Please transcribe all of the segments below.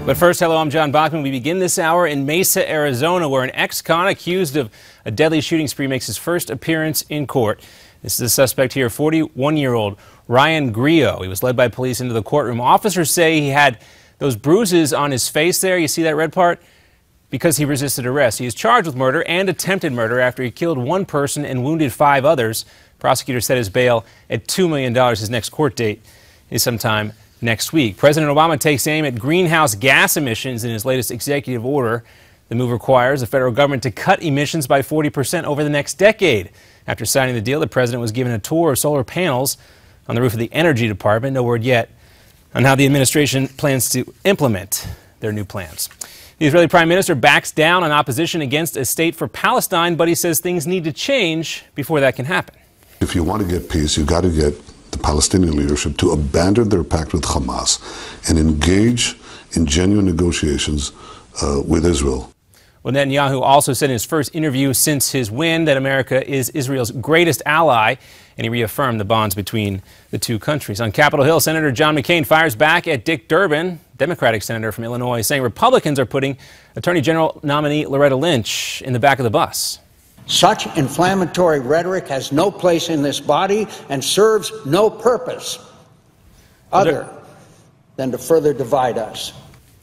But first, hello, I'm John Bachman. We begin this hour in Mesa, Arizona, where an ex-con accused of a deadly shooting spree makes his first appearance in court. This is the suspect here, 41-year-old Ryan Griot. He was led by police into the courtroom. Officers say he had those bruises on his face there. You see that red part? Because he resisted arrest. He is charged with murder and attempted murder after he killed one person and wounded 5 others. Prosecutors set his bail at $2 million. His next court date is sometime next week. President Obama takes aim at greenhouse gas emissions in his latest executive order. The move requires the federal government to cut emissions by 40% over the next decade. After signing the deal, the president was given a tour of solar panels on the roof of the Energy Department. No word yet on how the administration plans to implement their new plans. The Israeli prime minister backs down on opposition against a state for Palestine, but he says things need to change before that can happen. If you want to get peace, you've got to get the Palestinian leadership to abandon their pact with Hamas and engage in genuine negotiations with Israel. Well, Netanyahu also said in his first interview since his win that America is Israel's greatest ally, and he reaffirmed the bonds between the two countries. On Capitol Hill, Senator John McCain fires back at Dick Durbin, Democratic senator from Illinois, saying Republicans are putting Attorney General nominee Loretta Lynch in the back of the bus. Such inflammatory rhetoric has no place in this body and serves no purpose other than to further divide us.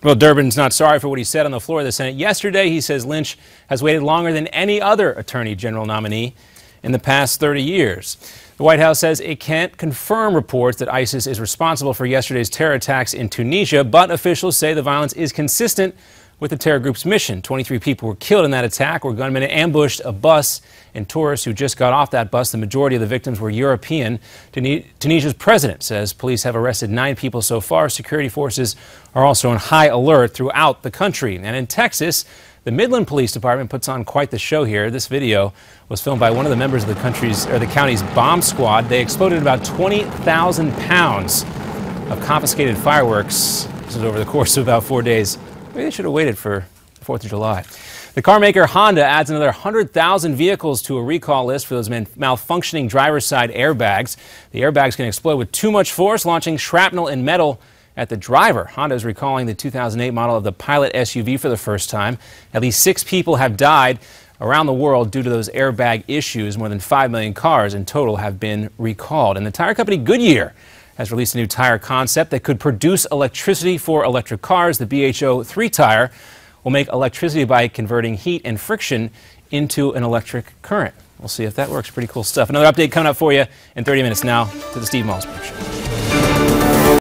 Well, Durbin's not sorry for what he said on the floor of the Senate yesterday. He says Lynch has waited longer than any other Attorney General nominee in the past 30 years. The White House says it can't confirm reports that ISIS is responsible for yesterday's terror attacks in Tunisia, but officials say the violence is consistent with the terror group's mission. 23 people were killed in that attack where gunmen ambushed a bus and tourists who just got off that bus. The majority of the victims were European. Tunisia's president says police have arrested 9 people so far. Security forces are also on high alert throughout the country. And in Texas, the Midland Police Department puts on quite the show here. This video was filmed by one of the members of the county's bomb squad. They exploded about 20,000 pounds of confiscated fireworks. This is over the course of about 4 days. Maybe they should have waited for the 4th of July. The car maker Honda adds another 100,000 vehicles to a recall list for those malfunctioning driver's side airbags. The airbags can explode with too much force, launching shrapnel and metal at the driver. Honda is recalling the 2008 model of the Pilot SUV for the first time. At least 6 people have died around the world due to those airbag issues. More than 5 million cars in total have been recalled. And the tire company Goodyear has released a new tire concept that could produce electricity for electric cars. The BHO3 tire will make electricity by converting heat and friction into an electric current. We'll see if that works. Pretty cool stuff. Another update coming up for you in 30 minutes now to the Steve Malzberg Show.